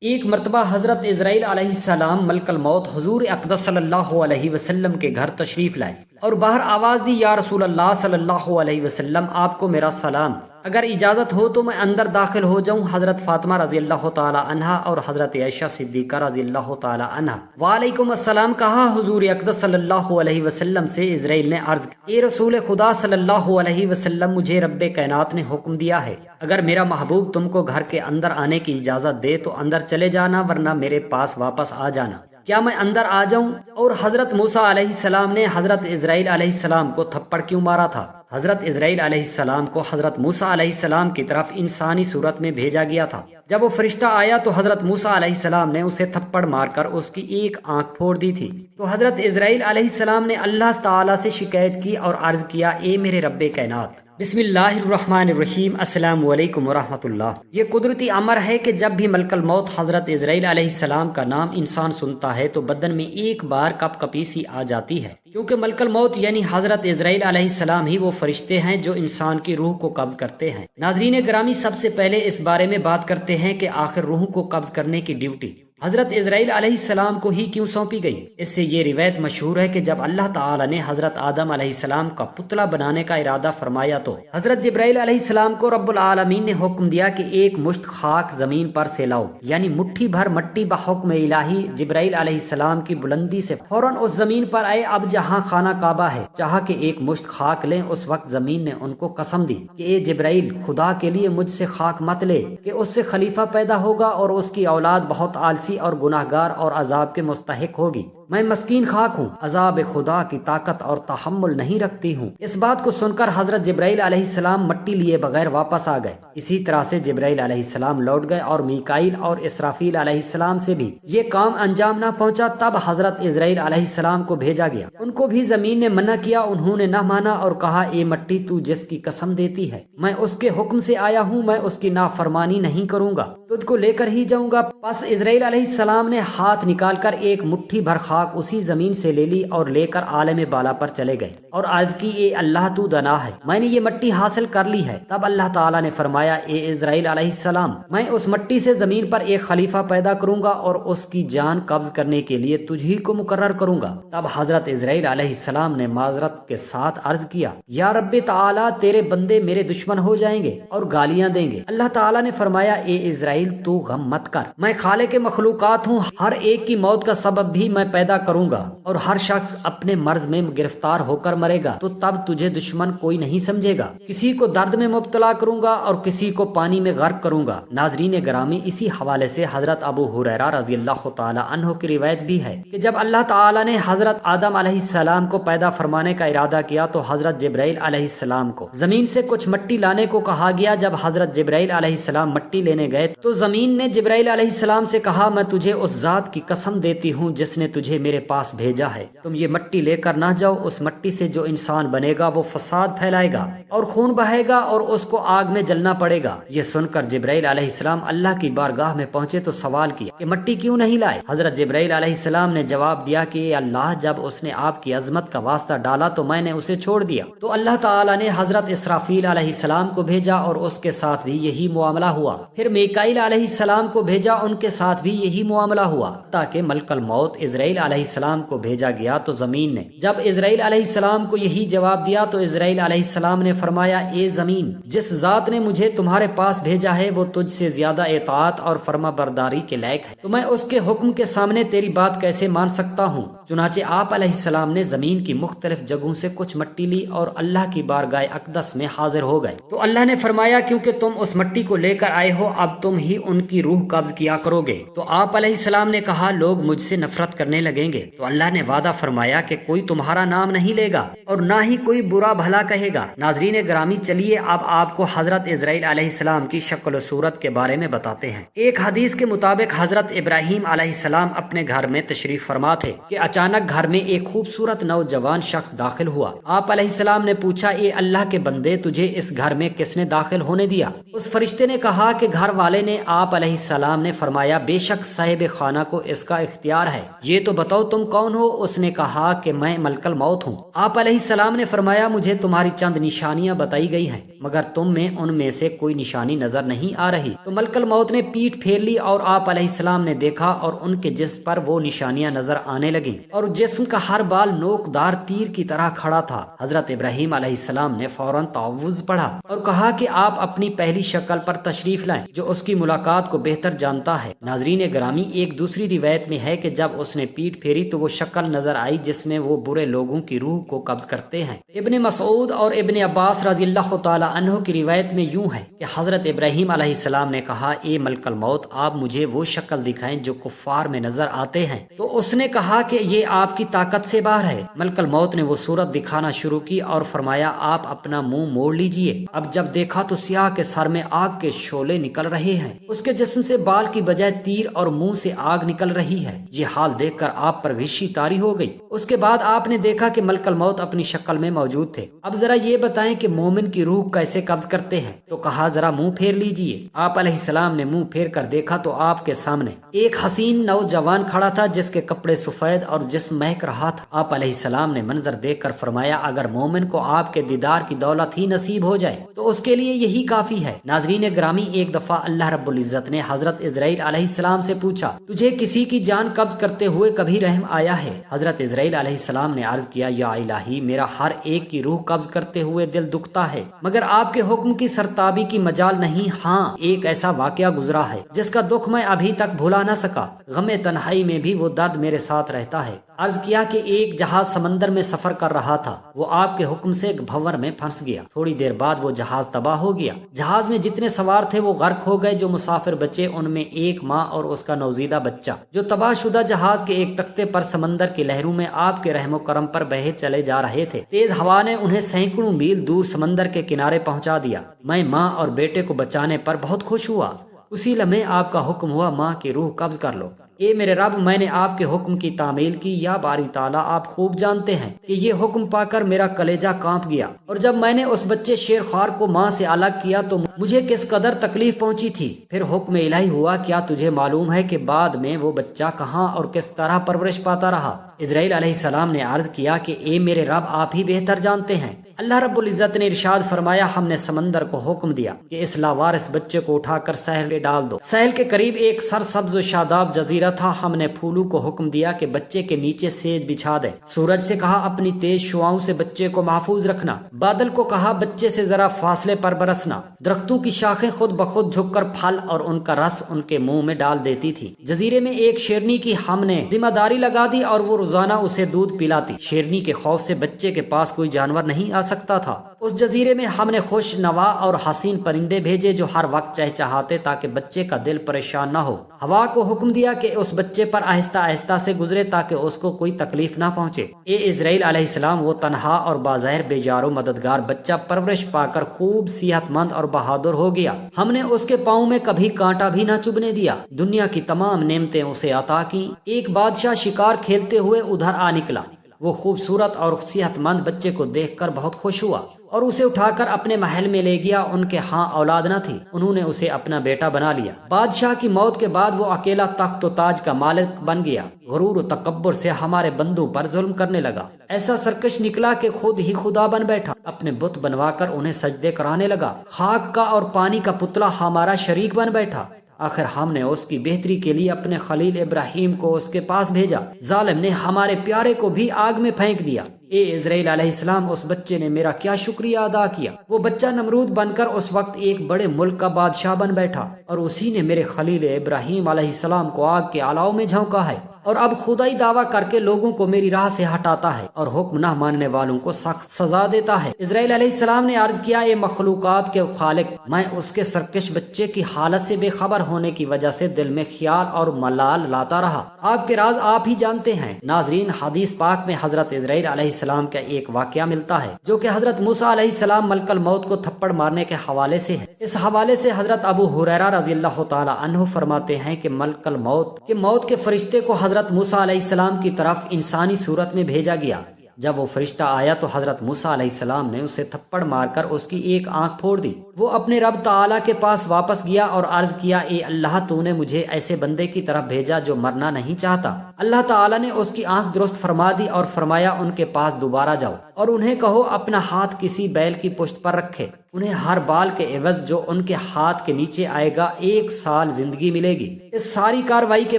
ایک مرتبہ حضرت اسرائیل علیہ السلام ملک الموت حضور اقدس صلی اللہ علیہ وسلم کے گھر تشریف لائے اور باہر آواز دی، یا رسول اللہ صلی اللہ علیہ وسلم، آپ کو میرا سلام، اگر اجازت ہو تو میں اندر داخل ہو جاؤں۔ حضرت فاطمہ رضی اللہ تعالی عنہا اور حضرت عائشہ صدیقہ رضی اللہ تعالی عنہا وعلیکم السلام کہا۔ حضور اقدس صلی اللہ علیہ وسلم سے اسرائیل نے عرض کی، اے رسول خدا صلی اللہ علیہ وسلم، مجھے رب کائنات نے حکم دیا ہے اگر میرا محبوب تم کو گھر کے اندر آنے کی اجازت دے تو اندر چلے جانا، ورنہ میرے پاس واپس آ جانا۔ کیا میں اندر آ جاؤں؟ اور حضرت موسیٰ علیہ السلام نے حضرت اسرائیل علیہ السلام کو تھپڑ کیوں مارا تھا؟ حضرت اسرائیل علیہ السلام کو حضرت موسیٰ علیہ السلام کی طرف انسانی صورت میں بھیجا گیا تھا۔ جب وہ فرشتہ آیا تو حضرت موسیٰ علیہ السلام نے اسے تھپڑ مار کر اس کی ایک آنکھ پھوڑ دی تھی۔ تو حضرت اسرائیل علیہ السلام نے اللہ تعالیٰ سے شکایت کی اور عرض کیا، اے میرے رب کائنات، بسم اللہ الرحمن الرحیم، السلام علیکم ورحمۃ اللہ۔ یہ قدرتی امر ہے کہ جب بھی ملک الموت حضرت اسرائیل علیہ السلام کا نام انسان سنتا ہے تو بدن میں ایک بار کپ کپی سی آ جاتی ہے، کیونکہ ملک الموت یعنی حضرت اسرائیل علیہ السلام ہی وہ فرشتے ہیں جو انسان کی روح کو قبض کرتے ہیں۔ ناظرین گرامی، سب سے پہلے اس بارے میں بات کرتے ہیں کہ آخر روح کو قبض کرنے کی ڈیوٹی حضرت اسرائیل علیہ السلام کو ہی کیوں سونپی گئی؟ اس سے یہ روایت مشہور ہے کہ جب اللہ تعالی نے حضرت آدم علیہ السلام کا پتلا بنانے کا ارادہ فرمایا تو حضرت جبرائیل علیہ السلام کو رب العالمین نے حکم دیا کہ ایک مشت خاک زمین پر سے لاؤ، یعنی مٹھی بھر مٹی بحکم الہی جبرائیل علیہ السلام کی بلندی سے فوراً اس زمین پر آئے۔ اب جہاں خانہ کعبہ ہے، چاہا کہ ایک مشت خاک لیں۔ اس وقت زمین نے ان کو قسم دی کہ اے جبرائیل، خدا کے لیے مجھ سے خاک مت لے کہ اس سے خلیفہ پیدا ہوگا اور اس کی اولاد بہت آلسی اور گناہگار اور عذاب کے مستحق ہوگی۔ میں مسکین خاک ہوں، عذاب خدا کی طاقت اور تحمل نہیں رکھتی ہوں۔ اس بات کو سن کر حضرت جبرائیل علیہ السلام مٹی لیے بغیر واپس آ گئے۔ اسی طرح سے جبرائیل علیہ السلام لوٹ گئے اور میکائیل اور اسرافیل علیہ السلام سے بھی یہ کام انجام نہ پہنچا۔ تب حضرت اسرائیل علیہ السلام کو بھیجا گیا، ان کو بھی زمین نے منع کیا، انہوں نے نہ مانا اور کہا، اے مٹی، تو جس کی قسم دیتی ہے میں اس کے حکم سے آیا ہوں، میں اس کی نافرمانی نہیں کروں گا، تجھ کو لے کر ہی جاؤں گا۔ پس اسرائیل علیہ السلام نے ہاتھ نکال کر ایک مٹھی بھر خاک اسی زمین سے لے لی اور لے کر عالم بالا پر چلے گئے اور عرض کی، اے اللہ، تو دنا ہے، میں نے یہ مٹی حاصل کر لی ہے۔ تب اللہ تعالیٰ نے فرمایا، اے اسرائیل علیہ السلام، میں اس مٹی سے زمین پر ایک خلیفہ پیدا کروں گا اور اس کی جان قبض کرنے کے لیے تجھی کو مقرر کروں گا۔ تب حضرت اسرائیل علیہ السلام نے معذرت کے ساتھ عرض کیا، یا رب تعالیٰ، تیرے بندے میرے دشمن ہو جائیں گے اور گالیاں دیں گے۔ اللہ تعالیٰ نے فرمایا، اے اسرائیل، تو غم مت کر، میں خالق مخلوقات ہوں، ہر ایک کی موت کا سبب بھی میں پیدا کروں گا اور ہر شخص اپنے مرض میں گرفتار ہو کر مرے گا، تو تب تجھے دشمن کوئی نہیں سمجھے گا۔ کسی کو درد میں مبتلا کروں گا اور کسی کو پانی میں غرق کروں گا۔ ناظرین گرامی، اسی حوالے سے حضرت ابو ہریرہ رضی اللہ تعالی عنہ کی روایت بھی ہے کہ جب اللہ تعالی نے حضرت آدم علیہ السلام کو پیدا فرمانے کا ارادہ کیا تو حضرت جبرائیل علیہ السلام کو زمین سے کچھ مٹی لانے کو کہا گیا۔ جب حضرت جبرائیل علیہ السلام مٹی لینے گئے تو زمین نے جبرائیل علیہ السلام سے کہا، میں تجھے اس ذات کی قسم دیتی ہوں جس نے تجھے میرے پاس بھیجا ہے، تم یہ مٹی لے کر نہ جاؤ، اس مٹی سے جو انسان بنے گا وہ فساد پھیلائے گا اور خون بہے گا اور اس کو آگ میں جلنا پڑے گا۔ یہ سن کر جبرائیل علیہ السلام اللہ کی بارگاہ میں پہنچے تو سوال کیا کہ مٹی کیوں نہیں لائے؟ حضرت جبرائیل علیہ السلام نے جواب دیا کہ اے اللہ، جب اس نے آپ کی عظمت کا واسطہ ڈالا تو میں نے اسے چھوڑ دیا۔ تو اللہ تعالیٰ نے حضرت اسرافیل علیہ السلام کو بھیجا اور اس کے ساتھ بھی یہی معاملہ ہوا۔ پھر میکائیل علیہ السلام کو بھیجا، ان کے ساتھ بھی یہی معاملہ ہوا، تاکہ ملک الموت اسرائیل علیہ السلام کو بھیجا گیا تو زمین نے جب اسرائیل علیہ السلام کو یہی جواب دیا تو اسرائیل علیہ السلام نے فرمایا، اے زمین، جس ذات نے مجھے تمہارے پاس بھیجا ہے وہ تجھ سے زیادہ اطاعت اور فرما برداری کے لائق ہے، تو میں اس کے حکم کے سامنے تیری بات کیسے مان سکتا ہوں؟ چنانچہ آپ علیہ السلام نے زمین کی مختلف جگہوں سے کچھ مٹی لی اور اللہ کی بارگاہ اقدس میں حاضر ہو گئے تو اللہ نے فرمایا، کیونکہ تم اس مٹی کو لے کر آئے ہو، اب تم ہی ان کی روح قبض کیا کرو گے۔ تو آپ علیہ السلام نے کہا، لوگ مجھ سے نفرت کرنے لگیں گے تو اللہ نے وعدہ فرمایا کہ کوئی تمہارا نام نہیں لے گا اور نہ ہی کوئی برا بھلا کہے گا۔ ناظرین گرامی، چلیے اب آپ کو حضرت اسرائیل علیہ السلام کی شکل و صورت کے بارے میں بتاتے ہیں۔ ایک حدیث کے مطابق حضرت ابراہیم علیہ السلام اپنے گھر میں تشریف فرما تھے کہ اچانک گھر میں ایک خوبصورت نوجوان شخص داخل ہوا۔ آپ علیہ السلام نے پوچھا، اے اللہ کے بندے، تجھے اس گھر میں کس نے داخل ہونے دیا؟ اس فرشتے نے کہا کہ گھر والے نے۔ آپ علیہ السلام نے فرمایا، بے شک صاحب خانہ کو اس کا اختیار ہے، یہ تو بتاؤ تم کون ہو؟ اس نے کہا کہ میں ملکل موت ہوں۔ آپ علیہ السلام نے فرمایا مجھے تمہاری چند نشانیاں بتائی گئی ہیں مگر تم میں ان میں سے کوئی نشانی نظر نہیں آ رہی۔ تو ملکل موت نے پیٹھ پھیر لی اور آپ علیہ السلام نے دیکھا اور ان کے جسم پر وہ نشانیاں نظر آنے لگیں اور جسم کا ہر بال نوک دار تیر کی طرح کھڑا تھا۔ حضرت ابراہیم علیہ السلام نے فوراً تعوذ پڑھا اور کہا کہ آپ اپنی پہلی شکل پر تشریف لائیں جو اس کی ملاقات کو بہتر جانتا ہے۔ ناظرین گرامی، ایک دوسری روایت میں ہے کہ جب اس نے پیٹھ پھیری تو وہ شکل نظر آئی جس میں وہ برے لوگوں کی روح کو قبض کرتے ہیں۔ ابن مسعود اور ابن عباس رضی اللہ تعالی عنہ کی روایت میں یوں ہے کہ حضرت ابراہیم علیہ السلام نے کہا اے ملکل موت، آپ مجھے وہ شکل دکھائیں جو کفار میں نظر آتے ہیں۔ تو اس نے کہا کہ یہ آپ کی طاقت سے باہر ہے۔ ملکل موت نے وہ صورت دکھانا شروع کی اور فرمایا آپ اپنا منہ موڑ لیجئے۔ اب جب دیکھا تو سیاہ کے سر میں آگ کے شعلے نکل رہے ہیں، اس کے جسم سے بال کی بجائے تیر اور منہ سے آگ نکل رہی ہے۔ یہ حال دیکھ کر آپ پر غشی طاری ہو گئی۔ اس کے بعد آپ نے دیکھا کہ ملکل موت اپنی شکل میں موجود تھے۔ اب ذرا یہ بتائیں کہ مومن کی روح کیسے قبض کرتے ہیں؟ تو کہا ذرا منہ پھیر لیجئے۔ آپ علیہ السلام نے منہ پھیر کر دیکھا تو آپ کے سامنے ایک حسین نوجوان کھڑا تھا جس کے کپڑے سفید اور جسم مہک رہا تھا۔ آپ علیہ السلام نے منظر دیکھ کر فرمایا اگر مومن کو آپ کے دیدار کی دولت ہی نصیب ہو جائے تو اس کے لیے یہی کافی ہے۔ ناظرین گرامی، ایک دفعہ اللہ رب العزت نے حضرت اسرائیل علیہ السلام سے پوچھا تجھے کسی کی جان قبض کرتے ہوئے کبھی رحم آیا ہے؟ حضرت اسرائیل علیہ السلام نے عرض کیا یا الہی، میرا ہر ایک کی روح قبض کرتے ہوئے دل دکھتا ہے مگر آپ کے حکم کی سرتابی کی مجال نہیں۔ ہاں، ایک ایسا واقعہ گزرا ہے جس کا دکھ میں ابھی تک بھلا نہ سکا، غم تنہائی میں بھی وہ درد میرے ساتھ رہتا ہے۔ عرض کیا کہ ایک جہاز سمندر میں سفر کر رہا تھا، وہ آپ کے حکم سے ایک بھنور میں پھنس گیا۔ تھوڑی دیر بعد وہ جہاز تباہ ہو گیا، جہاز میں جتنے سوار تھے وہ غرق ہو گئے، جو مسافر بچے ان میں ایک ماں اور اس کا نوزیدہ بچہ جو تباہ شدہ جہاز کے ایک تختے پر سمندر کی لہروں میں آپ کے رحم و کرم پر بہے چلے جا رہے تھے۔ تیز ہوا نے انہیں سینکڑوں میل دور سمندر کے کنارے پہنچا دیا۔ میں ماں اور بیٹے کو بچانے پر بہت خوش ہوا۔ اسی لمحے آپ کا حکم ہوا ماں کی روح قبض کر لو۔ اے میرے رب، میں نے آپ کے حکم کی تعمیل کی۔ یا باری تعالیٰ، آپ خوب جانتے ہیں کہ یہ حکم پا کر میرا کلیجہ کانپ گیا، اور جب میں نے اس بچے شیر خوار کو ماں سے الگ کیا تو مجھے کس قدر تکلیف پہنچی تھی۔ پھر حکم الہی ہوا، کیا تجھے معلوم ہے کہ بعد میں وہ بچہ کہاں اور کس طرح پرورش پاتا رہا؟ اسرائیل علیہ السلام نے عرض کیا کہ اے میرے رب، آپ ہی بہتر جانتے ہیں۔ اللہ رب العزت نے ارشاد فرمایا ہم نے سمندر کو حکم دیا کہ اس لاوارث بچے کو اٹھا کر ساحل میں ڈال دو۔ ساحل کے قریب ایک سرسبز و شاداب جزیرہ تھا۔ ہم نے پھولوں کو حکم دیا کہ بچے کے نیچے سیج بچھا دے۔ سورج سے کہا اپنی تیز شعاؤں سے بچے کو محفوظ رکھنا۔ بادل کو کہا بچے سے ذرا فاصلے پر برسنا۔ درختوں کی شاخیں خود بخود جھک کر پھل اور ان کا رس ان کے منہ میں ڈال دیتی تھی۔ جزیرے میں ایک شیرنی کی ہم نے ذمہ داری لگا دی اور وہ روزانہ اسے دودھ پلاتی۔ شیرنی کے خوف سے بچے کے پاس کوئی جانور نہیں آ سکتا تھا۔ اس جزیرے میں ہم نے خوش نوا اور حسین پرندے بھیجے جو ہر وقت چہچہاتے تاکہ بچے کا دل پریشان نہ ہو۔ ہوا کو حکم دیا کہ اس بچے پر آہستہ آہستہ سے گزرے تاکہ اس کو کوئی تکلیف نہ پہنچے۔ اے اسرائیل علیہ السلام، وہ تنہا اور باظاہر بے یار و مددگار بچہ پرورش پا کر خوب صحت مند اور بہادر ہو گیا۔ ہم نے اس کے پاؤں میں کبھی کانٹا بھی نہ چبھنے دیا۔ دنیا کی تمام نعمتیں اسے عطا کی۔ ایک بادشاہ شکار کھیلتے ہوئے ادھر آ نکلا۔ وہ خوبصورت اور صحت مند بچے کو دیکھ کر بہت خوش ہوا اور اسے اٹھا کر اپنے محل میں لے گیا۔ ان کے ہاں اولاد نہ تھی، انہوں نے اسے اپنا بیٹا بنا لیا۔ بادشاہ کی موت کے بعد وہ اکیلا تخت و تاج کا مالک بن گیا۔ غرور و تکبر سے ہمارے بندوں پر ظلم کرنے لگا، ایسا سرکش نکلا کہ خود ہی خدا بن بیٹھا، اپنے بت بنوا کر انہیں سجدے کرانے لگا۔ خاک کا اور پانی کا پتلا ہمارا شریک بن بیٹھا۔ آخر ہم نے اس کی بہتری کے لیے اپنے خلیل ابراہیم کو اس کے پاس بھیجا، ظالم نے ہمارے پیارے کو بھی آگ میں پھینک دیا۔ اے اسرائیل علیہ السلام، اس بچے نے میرا کیا شکریہ ادا کیا۔ وہ بچہ نمرود بن کر اس وقت ایک بڑے ملک کا بادشاہ بن بیٹھا، اور اسی نے میرے خلیل ابراہیم علیہ السلام کو آگ کے الاؤ میں جھونکا ہے، اور اب خدائی دعویٰ کر کے لوگوں کو میری راہ سے ہٹاتا ہے اور حکم نہ ماننے والوں کو سخت سزا دیتا ہے۔ اسرائیل علیہ السلام نے عرض کیا اے مخلوقات کے خالق، میں اس کے سرکش بچے کی حالت سے بے خبر ہونے کی وجہ سے دل میں خیال اور ملال لاتا رہا۔ آپ کے راز آپ ہی جانتے ہیں۔ ناظرین، حدیث پاک میں حضرت اسرائیل علیہ السلام کا ایک واقعہ ملتا ہے جو کہ حضرت موسیٰ علیہ السلام ملکل موت کو تھپڑ مارنے کے حوالے سے ہے۔ اس حوالے سے حضرت ابو ہریرہ رضی اللہ تعالی عنہ فرماتے ہیں کہ ملکل موت کے فرشتے کو حضرت موسیٰ علیہ السلام کی طرف انسانی صورت میں بھیجا گیا۔ جب وہ فرشتہ آیا تو حضرت موسیٰ علیہ السلام نے اسے تھپڑ مار کر اس کی ایک آنکھ پھوڑ دی۔ وہ اپنے رب تعالیٰ کے پاس واپس گیا اور عرض کیا، اے اللہ، تو نے مجھے ایسے بندے کی طرف بھیجا جو مرنا نہیں چاہتا۔ اللہ تعالیٰ نے اس کی آنکھ درست فرما دی اور فرمایا، ان کے پاس دوبارہ جاؤ اور انہیں کہو اپنا ہاتھ کسی بیل کی پشت پر رکھے، انہیں ہر بال کے عوض جو ان کے ہاتھ کے نیچے آئے گا 1 سال زندگی ملے گی۔ اس ساری کاروائی کے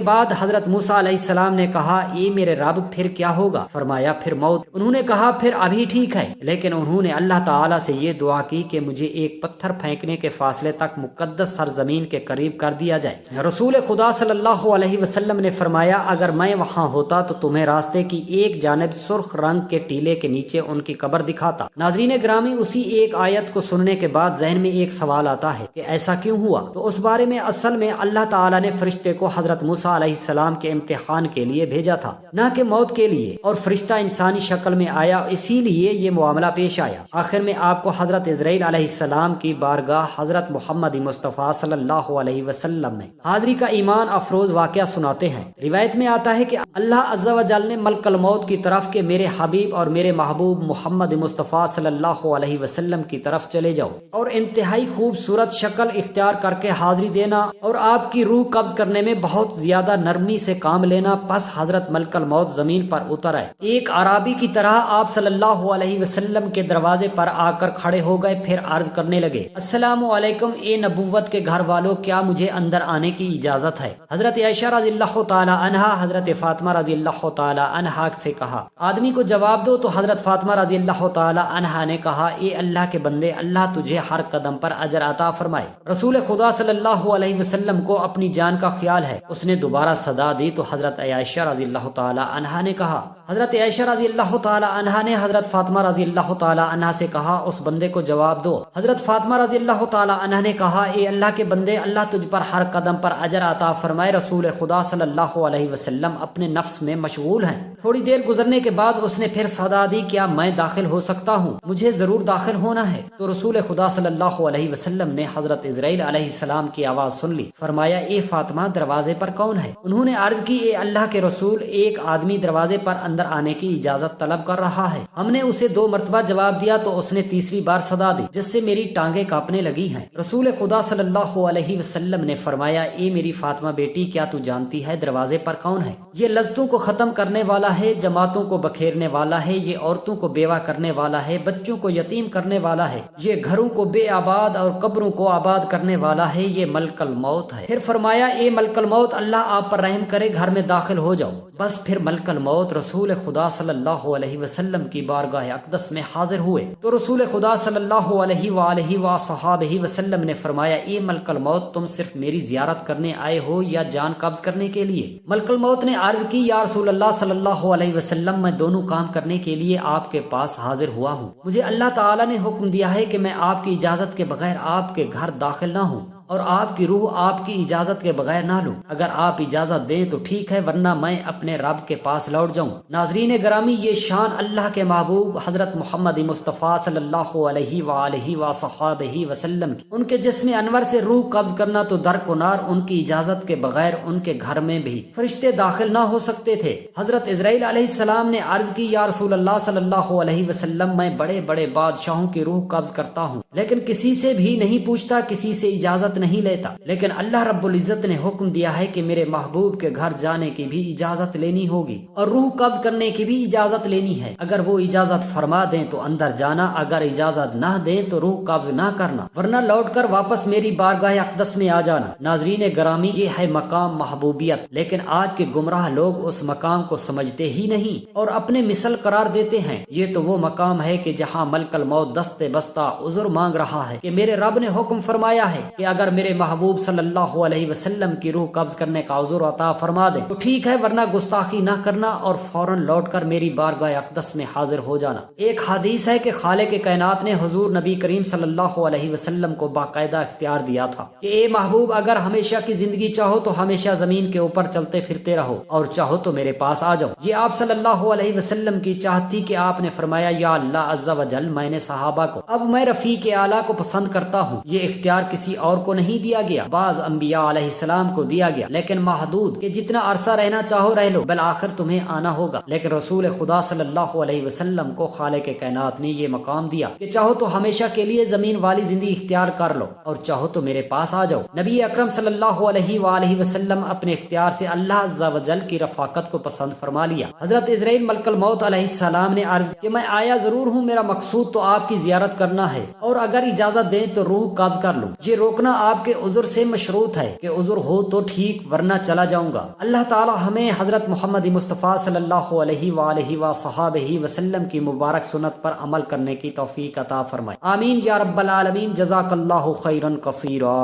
بعد حضرت موسیٰ علیہ السلام نے کہا، اے میرے رب، پھر کیا ہوگا؟ فرمایا، پھر موت۔ انہوں نے کہا، پھر ابھی ٹھیک ہے، لیکن انہوں نے اللہ تعالیٰ سے یہ دعا کی کہ مجھے ایک پتھر پھینکنے کے فاصلے تک مقدس سرزمین کے قریب کر دیا جائے۔ رسول خدا صلی اللہ علیہ وسلم نے فرمایا، اگر میں وہاں ہوتا تو تمہیں راستے کی ایک جانب سرخ رنگ کے ٹیلے کے نیچے ان کی قبر دکھاتا۔ ناظرین گرامی، اسی ایک آیت کو سننے کے بعد ذہن میں ایک سوال آتا ہے کہ ایسا کیوں ہوا؟ تو اس بارے میں اصل میں اللہ تعالیٰ نے فرشتے کو حضرت موسیٰ علیہ السلام کے امتحان کے لیے بھیجا تھا، نہ کہ موت کے لیے، اور فرشتہ انسانی شکل میں آیا، اسی لیے یہ معاملہ پیش آیا۔ آخر میں آپ کو حضرت اسرائیل علیہ السلام کی بارگاہ حضرت محمد مصطفیٰ صلی اللہ علیہ وسلم میں حاضری کا ایمان افروز واقعہ سناتے ہیں۔ روایت میں آتا ہے کہ اللہ عز و جل نے ملک الموت کی طرف کہ میرے حبیب اور میرے محبوب محمد مصطفیٰ صلی اللہ علیہ وسلم کی طرف چلے جاؤ اور انتہائی خوبصورت شکل اختیار کر کے حاضری دینا اور آپ کی روح قبض کرنے میں بہت زیادہ نرمی سے کام لینا۔ پس حضرت ملک الموت زمین پر اتر آئے، ایک عرابی کی طرح آپ صلی اللہ علیہ وسلم کے دروازے پر آ کر کھڑے ہو گئے، پھر عرض کرنے لگے، السلام علیکم، اے نبوت کے گھر والوں، کیا مجھے اندر آنے کی اجازت ہے؟ حضرت عائشہ رضی اللہ تعالی عنہا حضرت فاطمہ رضی اللہ تعالی عنہا سے کہا، آدمی کو جواب دو۔ تو حضرت فاطمہ رضی اللہ تعالی عنہا نے کہا، اے اللہ کے بندے، اللہ تجھے ہر قدم پر اجر عطا فرمائے۔ رسول خدا صلی اللہ علیہ وسلم کو اپنی جان کا خیال ہے۔ اس نے دوبارہ صدا دی تو حضرت عائشہ رضی اللہ تعالی عنہا نے کہا، حضرت عائشہ رضی اللہ تعالی عنہا نے حضرت فاطمہ رضی اللہ تعالی عنہا سے کہا، اس بندے کو جواب دو۔ حضرت فاطمہ رضی اللہ تعالی عنہا نے کہا، اے اللہ کے بندے، اللہ تجھ پر ہر قدم پر اجر عطا فرمائے۔ رسول خدا صلی اللہ علیہ وسلم اپنے نفس میں مشغول ہیں۔ تھوڑی دیر گزرنے کے بعد اس نے پھر صدا دی، کیا میں داخل ہو سکتا ہوں؟ مجھے ضرور داخل ہونا ہے۔ تو رسول خدا صلی اللہ علیہ وسلم نے حضرت اسرائیل علیہ السلام کی آواز سن لی۔ فرمایا، اے فاطمہ، دروازے پر کون ہے؟ انہوں نے عرض کی، اے اللہ کے رسول، ایک آدمی دروازے پر اندر آنے کی اجازت طلب کر رہا ہے۔ ہم نے اسے 2 مرتبہ جواب دیا تو اس نے تیسری بار صدا دی، جس سے میری ٹانگیں کانپنے لگی ہیں۔ رسول خدا صلی اللہ علیہ وسلم نے فرمایا، اے میری فاطمہ بیٹی، کیا تو جانتی ہے دروازے پر کون ہے؟ یہ لذتوں کو ختم کرنے والا ہے، جماعتوں کو بکھیرنے والا ہے، یہ عورتوں کو بیوہ کرنے والا ہے، بچوں کو یتیم کرنے والا ہے، یہ گھروں کو بے آباد اور قبروں کو آباد کرنے والا ہے، یہ ملک الموت ہے۔ پھر فرمایا، اے ملک الموت، اللہ آپ پر رحم کرے، گھر میں داخل ہو جاؤ۔ بس پھر ملک الموت رسول خدا صلی اللہ علیہ وسلم کی بارگاہ اقدس میں حاضر ہوئے تو رسول خدا صلی اللہ علیہ وآلہ وصحابہ وسلم نے فرمایا، اے ملک الموت، تم صرف میری زیارت کرنے آئے ہو یا جان قبض کرنے کے لیے؟ ملک الموت نے عرض کی، یا رسول اللہ صلی اللہ علیہ وسلم، میں دونوں کام کرنے کے لیے آپ کے پاس حاضر ہوا ہوں۔ مجھے اللہ تعالیٰ نے حکم دیا ہے کہ میں آپ کی اجازت کے بغیر آپ کے گھر داخل نہ ہوں اور آپ کی روح آپ کی اجازت کے بغیر نہ لوں۔ اگر آپ اجازت دیں تو ٹھیک ہے، ورنہ میں اپنے رب کے پاس لوٹ جاؤں۔ ناظرین گرامی، یہ شان اللہ کے محبوب حضرت محمد مصطفیٰ صلی اللہ علیہ وآلہ وصحابہ وسلم کی۔ ان کے جسم انور سے روح قبض کرنا تو درکنار، ان کی اجازت کے بغیر ان کے گھر میں بھی فرشتے داخل نہ ہو سکتے تھے۔ حضرت اسرائیل علیہ السلام نے عرض کی، یا رسول اللہ صلی اللہ علیہ وسلم، میں بڑے بڑے بادشاہوں کی روح قبض کرتا ہوں، لیکن کسی سے بھی نہیں پوچھتا، کسی سے اجازت نہیں لیتا، لیکن اللہ رب العزت نے حکم دیا ہے کہ میرے محبوب کے گھر جانے کی بھی اجازت لینی ہوگی اور روح قبض کرنے کی بھی اجازت لینی ہے۔ اگر وہ اجازت فرما دیں تو اندر جانا، اگر اجازت نہ دیں تو روح قبض نہ کرنا، ورنہ لوٹ کر واپس میری بارگاہ اقدس میں آ جانا۔ ناظرین گرامی، یہ ہے مقام محبوبیت، لیکن آج کے گمراہ لوگ اس مقام کو سمجھتے ہی نہیں اور اپنے مثل قرار دیتے ہیں۔ یہ تو وہ مقام ہے کہ جہاں ملک الموت دستے بستہ عذر مانگ رہا ہے کہ میرے رب نے حکم فرمایا ہے کہ اگر میرے محبوب صلی اللہ علیہ وسلم کی روح قبض کرنے کا عذر عطا فرما دیں تو ٹھیک ہے، ورنہ گستاخی نہ کرنا اور فوراً لوٹ کر میری بارگاہ اقدس میں حاضر ہو جانا۔ ایک حدیث ہے کہ خالق کائنات نے حضور نبی کریم صلی اللہ علیہ وسلم کو باقاعدہ اختیار دیا تھا کہ اے محبوب، اگر ہمیشہ کی زندگی چاہو تو ہمیشہ زمین کے اوپر چلتے پھرتے رہو اور چاہو تو میرے پاس آ جاؤ۔ یہ آپ صلی اللہ علیہ وسلم کی چاہت تھی کہ آپ نے فرمایا، یا اللہ عز و جل، میں نے صحابہ کو، اب میں رفیق اعلیٰ کو پسند کرتا ہوں، یہ اختیار کسی اور کو نہیں دیا گیا، بعض انبیاء علیہ السلام کو دیا گیا لیکن محدود، کہ جتنا عرصہ رہنا چاہو رہ لو، بالآخر تمہیں آنا ہوگا۔ لیکن رسول خدا صلی اللہ علیہ وسلم کو خالق کائنات نے یہ مقام دیا کہ چاہو تو ہمیشہ کے لیے زمین والی زندگی اختیار کر لو اور چاہو تو میرے پاس آ جاؤ۔ نبی اکرم صلی اللہ علیہ وآلہ وسلم اپنے اختیار سے اللہ عز و جل کی رفاقت کو پسند فرما لیا۔ حضرت عزرائیل ملک الموت علیہ السلام نے عرض کہ میں آیا ضرور ہوں، میرا مقصود تو آپ کی زیارت کرنا ہے، اور اگر اجازت دیں تو روح قبض کر لوں۔ یہ روکنا آپ کے عذر سے مشروط ہے کہ عذر ہو تو ٹھیک، ورنہ چلا جاؤں گا۔ اللہ تعالی ہمیں حضرت محمد مصطفیٰ صلی اللہ علیہ وآلہ وصحابہ وسلم کی مبارک سنت پر عمل کرنے کی توفیق عطا فرمائے، آمین یا رب العالمین۔ جزاک اللہ خیرا کثیرا۔